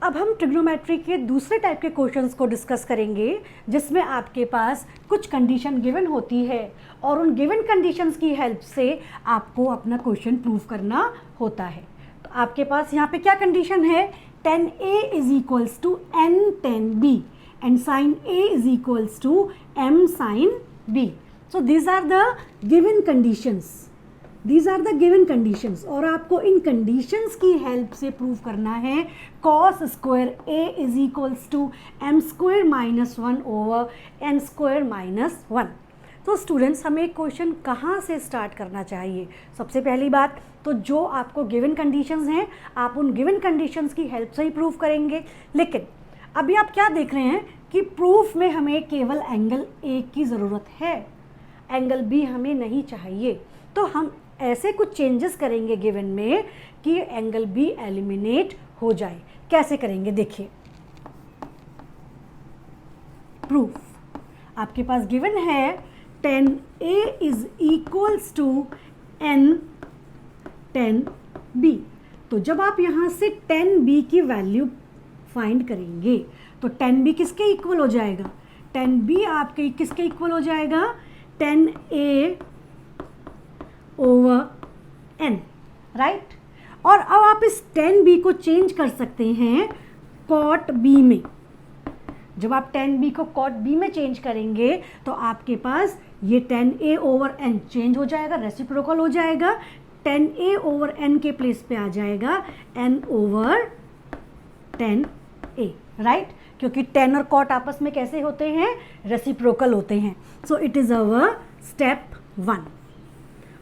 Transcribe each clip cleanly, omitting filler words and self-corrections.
अब हम ट्रिग्नोमेट्री के दूसरे टाइप के क्वेश्चंस को डिस्कस करेंगे, जिसमें आपके पास कुछ कंडीशन गिवन होती है और उन गिवन कंडीशंस की हेल्प से आपको अपना क्वेश्चन प्रूव करना होता है। तो आपके पास यहाँ पे क्या कंडीशन है, tan A is equals to n tan B and sin A is equals to m sin B. So these are the given conditions. These are the given conditions और आपको इन conditions की हेल्प से prove करना है cos square A is equals to m square minus 1 over n square minus 1. तो students हमें question कहाँ से स्टार्ट करना चाहिए? सबसे पहली बात तो जो आपको गिवन कंडीशंस हैं आप उन गिवन कंडीशंस की हेल्प से ही प्रूव करेंगे। लेकिन अभी आप क्या देख रहे हैं कि प्रूफ में हमें केवल एंगल A की ज़रूरत है, एंगल B हमें नहीं चाहिए। तो हम ऐसे कुछ चेंजेस करेंगे गिवन में कि एंगल B एलिमिनेट हो जाए। कैसे करेंगे देखिए। प्रूफ आपके पास गिवन है tan A is equals to n tan B। तो जब आप यहाँ से tan B की वैल्यू फाइंड करेंगे तो tan B किसके इक्वल हो जाएगा? tan B आपके किसके इक्वल हो जाएगा? tan A over n, right. और अब आप इस tan B को चेंज कर सकते हैं cot B में। जब आप tan B को cot B में चेंज करेंगे तो आपके पास ये tan A over n change हो जाएगा, रेसिप्रोकल हो जाएगा। tan A ओवर n के प्लेस पे आ जाएगा n over tan A, right, क्योंकि tan और cot आपस में कैसे होते हैं? रेसिप्रोकल होते हैं। So it is our step 1।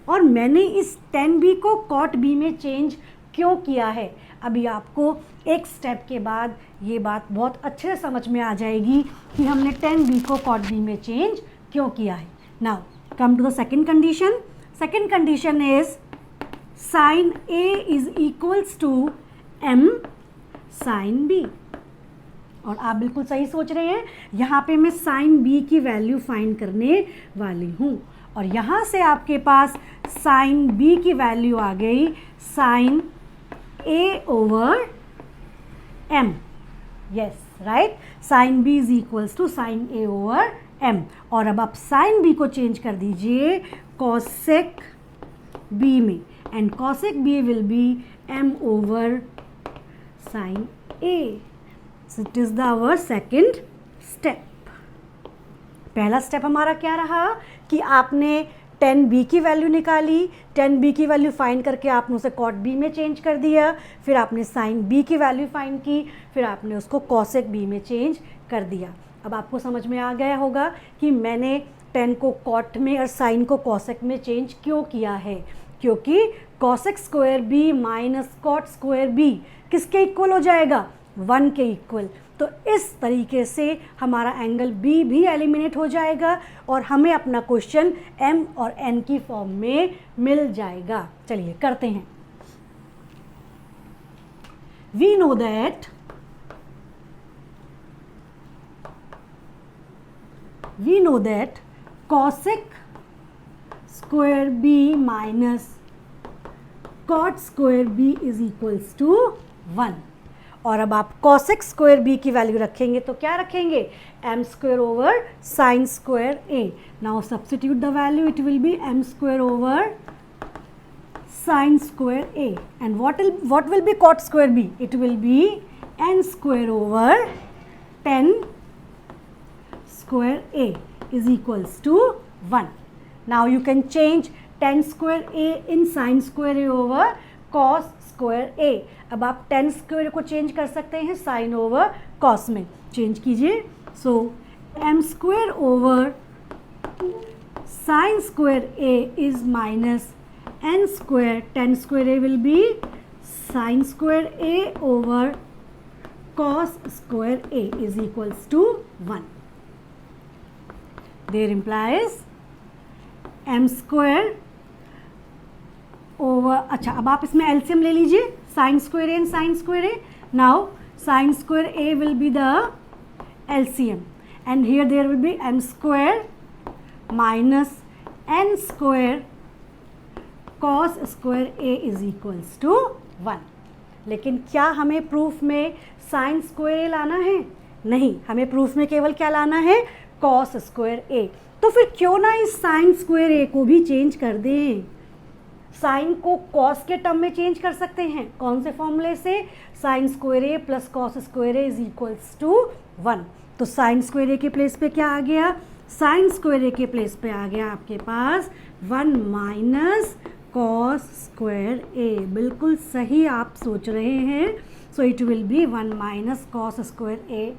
और मैंने इस tan B को cot B में चेंज क्यों किया है, अभी आपको एक स्टेप के बाद ये बात बहुत अच्छे से समझ में आ जाएगी कि हमने tan B को cot B में चेंज क्यों किया है। Now come to the second condition. Second condition is sin A is equals to m sin B। और आप बिल्कुल सही सोच रहे हैं, यहाँ पे मैं sin B की वैल्यू फाइंड करने वाली हूँ और यहाँ से आपके पास sin B की वैल्यू आ गई sin A over m। Yes, right, sin B is equals to sin A over m। और अब आप sin B को चेंज कर दीजिए cosec B में and cosec B will be m over sin A। So it is the our second step। पहला step हमारा क्या रहा कि आपने tan B की वैल्यू निकाली, tan B की वैल्यू फाइंड करके आपने उसे cot B में चेंज कर दिया, फिर आपने sin B की वैल्यू फाइंड की, फिर आपने उसको cosec B में चेंज कर दिया। अब आपको समझ में आ गया होगा कि मैंने tan को cot में और sin को cosec में चेंज क्यों किया है, क्योंकि cosec square B minus cot square B किसके इक्वल हो जाएगा? 1 के इक्वल। तो इस तरीके से हमारा एंगल B भी एलिमिनेट हो जाएगा और हमें अपना क्वेश्चन M और N की फॉर्म में मिल जाएगा। चलिए करते हैं। We know that cosec square B minus cot square B is equals to 1। और अब आप cosec स्क्वायर B की वैल्यू रखेंगे तो क्या रखेंगे? m square over sin square A। Now substitute the value, it will be m square over sin square A and what will be cot square B? It will be n square over 10 square A is equals to 1। Now you can change 10 square A in sin square A over cos square A। अब आप tan square को change कर सकते हैं sin ओवर cos में, change कीजिए। So m square over sin square A is minus n square, tan square A will be sin square A over cos square A is equals to 1। There implies m square over, अच्छा अब आप इसमें LCM ले लीजिए, sine square A and sine square A. Now sine square A will be the LCM and here there will be m square minus n square cos square a is equals to 1। लेकिन क्या हमें proof में sign square ए लाना है? नहीं, हमें proof में केवल क्या लाना है? कॉस स्क्वायर ए। तो फिर क्यों ना इस साइन स्क्वायर ए को भी चेंज कर दें। साइन को कॉस के टर्म में चेंज कर सकते हैं। कौन से फॉर्मूले से? Sine square A plus cos square A is equals to 1। तो साइन स्क्वायर ए के प्लेस पे क्या आ गया? साइन स्क्वायर ए के प्लेस पे आ गया आपके पास 1 माइनस कॉस स्क्वायर ए। बिल्कुल सही आप सोच रहे हैं। So it will be 1 minus cos square A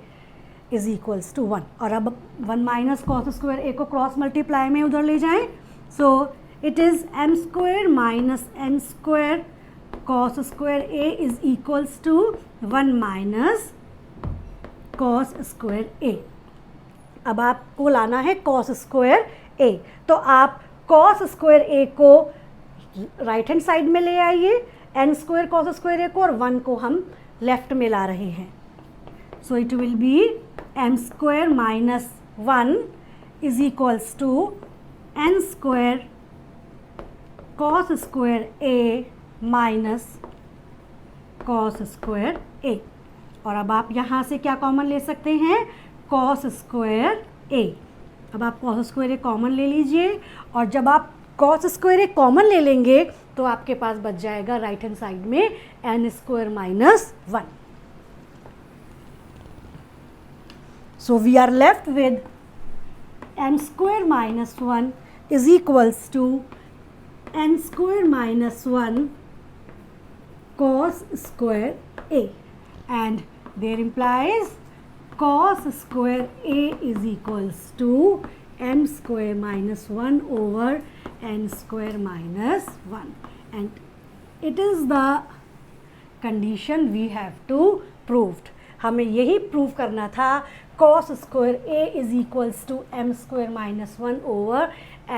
is equals to 1। और अब 1 माइनस कॉस स्क्वायर ए को क्रॉस मल्टीप्लाई में उधर ले जाएं। So it is m square minus n square cos square A is equals to 1 minus cos square A. अब आपको लाना है कॉस स्क्वायर ए। तो आप कॉस स्क्वायर ए को राइट हैंड साइड में ले आइए, n स्क्वायर कॉस स्क्वायर ए को, और 1 को हम लेफ्ट में ला रहे हैं। So it will be m square minus 1 is equals to n square cos square A minus cos square A. और अब आप यहाँ से क्या कॉमन ले सकते हैं? Cos square A. अब आप कॉस स्क्वायर ए कॉमन ले लीजिए, और जब आप कॉस स्क्वायर ए कॉमन ले लेंगे तो आपके पास बच जाएगा राइट हैंड साइड में n square minus 1। So we are left with m square minus 1 is equals to n square minus 1 cos square a, and there implies cos square a is equals to m square minus 1 over n square minus 1, and it is the condition we have to proved. हमें यही prove करना था cos square a is equals to m square minus 1 over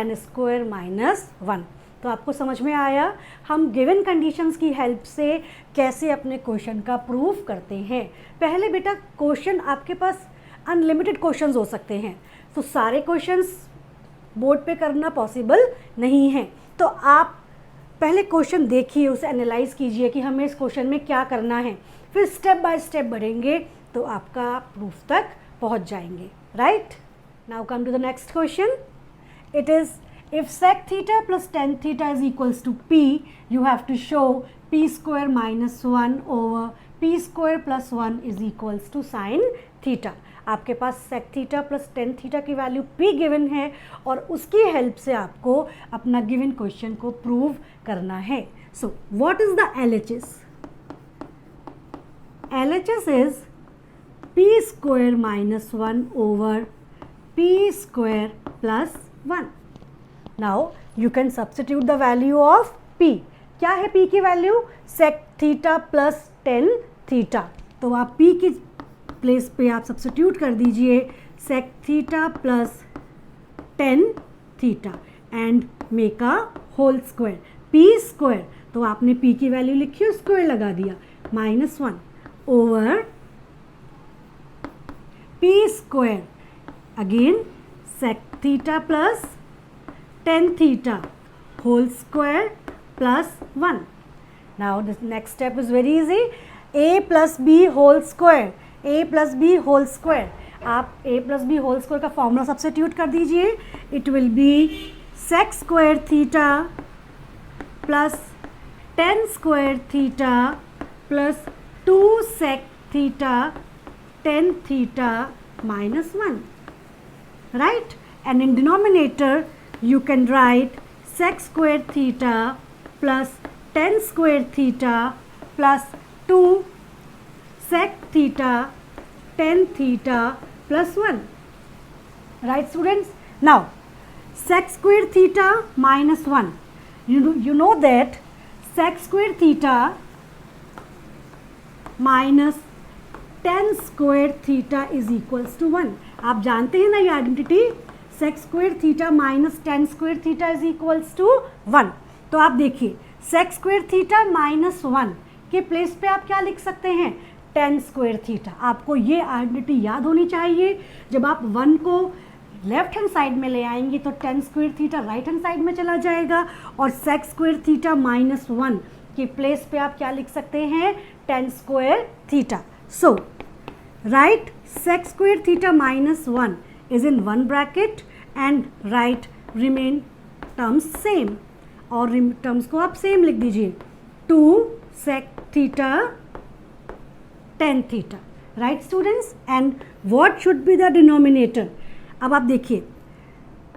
n square minus 1. तो आपको समझ में आया हम गिवन कंडीशंस की हेल्प से कैसे अपने क्वेश्चन का प्रूफ करते हैं। पहले बेटा क्वेश्चन आपके पास अनलिमिटेड क्वेश्चंस हो सकते हैं, तो सारे क्वेश्चंस बोर्ड पे करना पॉसिबल नहीं है। तो आप पहले क्वेश्चन देखिए, उसे एनालाइज कीजिए कि हमें इस क्वेश्चन में क्या करना है, फिर स्टेप बाय स्टेप बढ़ेंगे तो आपका प्रूफ तक पहुंच जाएंगे। Right, now come to the next question. It is if sec theta plus tan theta is equals to p, you have to show p square minus 1 over p square plus 1 is equals to sin theta. आपके पास sec theta plus tan theta की value p given है, और उसकी help से आपको अपना given question को prove करना है। So what is the LHS? LHS is p square minus 1 over p square plus 1. Now you can substitute the value of p. क्या है p की value? sec theta plus tan theta. तो आप p की place पे आप substitute कर दीजिए sec theta plus tan theta and make a whole square. p square, तो आपने p की वैल्यू लिखी, स्क्वायर लगा दिया, minus 1 over p square again sec theta plus tan theta whole square plus 1. Now this next step is very easy. a plus b whole square, a plus b whole square. आप a plus b whole square का formula substitute कर दीजिए. It will be sec square theta plus tan square theta plus 2 sec theta tan theta minus 1. Right? And in denominator you can write sec square theta plus tan square theta plus 2 sec theta tan theta plus 1. Right students? Now sec square theta minus 1. You know that sec square theta minus tan square theta is equals to 1. आप जानते हैं ना ये identity, sec square theta minus tan square theta is equals to 1. तो आप देखिए सेक square theta minus 1 के place पे आप क्या लिख सकते हैं? Ten square theta. आपको ये आइडेंटिटी याद होनी चाहिए. जब आप 1 को लेफ्ट हैंड साइड में ले आएंगे तो ten square theta right hand side में चला जाएगा, और सेक स्क्वायर थीटा माइनस 1 के प्लेस पे आप क्या लिख सकते हैं? tan square theta. So write sec square theta minus 1 is in one bracket and write remain terms same, और terms को आप same लिख दीजिए 2 sec theta tan theta. Right students? And what should be the denominator? अब आप देखिए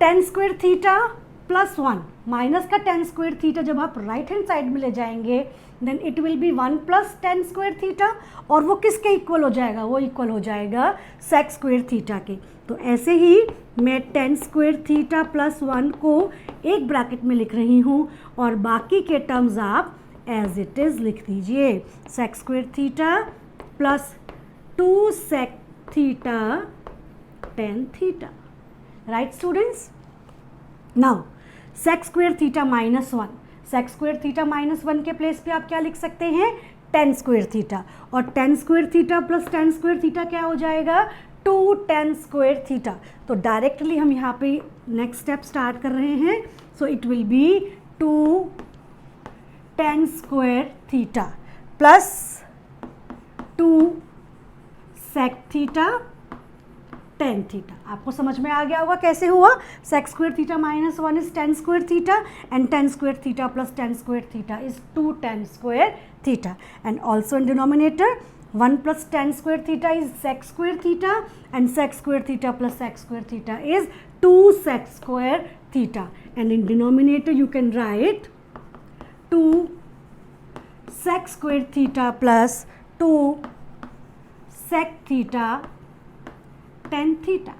tan square theta plus 1 minus का tan square theta जब आप राइट हैंड साइड में ले जाएंगे then it will be 1 plus tan square theta, और वो किसके इक्वल हो जाएगा? वो इक्वल हो जाएगा sec square theta के. तो ऐसे ही मैं tan square theta प्लस 1 को एक ब्रैकेट में लिख रही हूँ और बाकी के टर्म्स आप एज इट इज़ लिख दीजिए. sec square theta plus 2 sec theta tan theta. Right students? Now sec square theta minus 1, sec square theta minus 1 के प्लेस पे आप क्या लिख सकते हैं? tan square theta, और tan square theta plus tan square theta क्या हो जाएगा? 2 tan square theta. तो डायरेक्टली हम यहाँ पे नेक्स्ट स्टेप स्टार्ट कर रहे हैं. So it will B 2 tan square theta plus 2 sec theta tan theta. आपको समझ में आ गया होगा कैसे हुआ? sec square theta minus 1 is tan square theta and tan square theta plus tan square theta is 2 tan square theta. And also in denominator 1 plus tan square theta is sec square theta and sec square theta plus sec square theta is 2 sec square theta. And in denominator you can write 2 sec square theta plus 2 sec theta tan theta.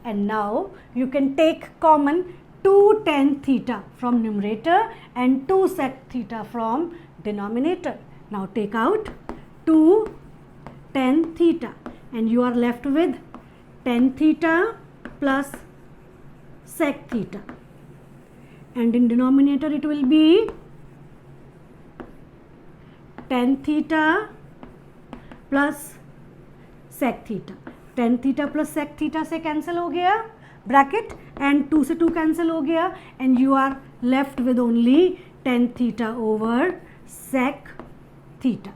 And now you can take common 2 tan theta from numerator and 2 sec theta from denominator. Now take out 2 tan theta and you are left with tan theta plus sec theta, and in denominator it will be tan theta plus sec theta. tan theta plus sec theta से cancel हो गया bracket and 2 से 2 cancel हो गया and you are left with only tan theta over sec theta.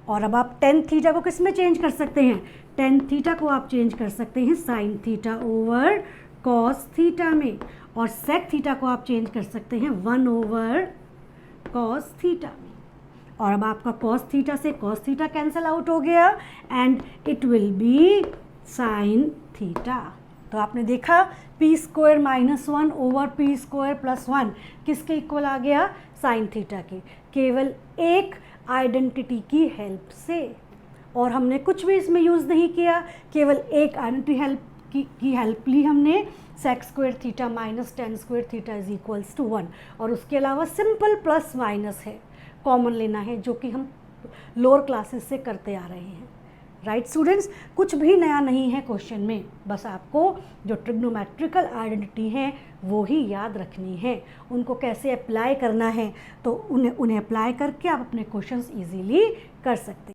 और अब आप tan theta को किस में चेंज कर सकते हैं? tan थीटा को आप चेंज कर सकते हैं sin theta over cos theta में, और sec थीटा को आप चेंज कर सकते हैं 1 ओवर cos थीटा में. और अब आपका cos थीटा से cos थीटा कैंसिल आउट हो गया and it will be sin theta. तो आपने देखा p square minus 1 over p square plus 1 किसके इक्वल आ गया? sin थीटा के, केवल एक आइडेंटिटी की हेल्प से. और हमने कुछ भी इसमें यूज़ नहीं किया, केवल एक आइडेंटिटी की हेल्प ली हमने. sec square theta minus tan square theta is equals to 1, और उसके अलावा सिंपल प्लस माइनस है, कॉमन लेना है, जो कि हम लोअर क्लासेस से करते आ रहे हैं. Right students? कुछ भी नया नहीं है क्वेश्चन में, बस आपको जो ट्रिग्नोमेट्रिकल आइडेंटिटी हैं वो ही याद रखनी है. उनको कैसे अप्लाई करना है तो उन्हें अप्लाई करके आप अपने क्वेश्चंस इजीली कर सकते हैं.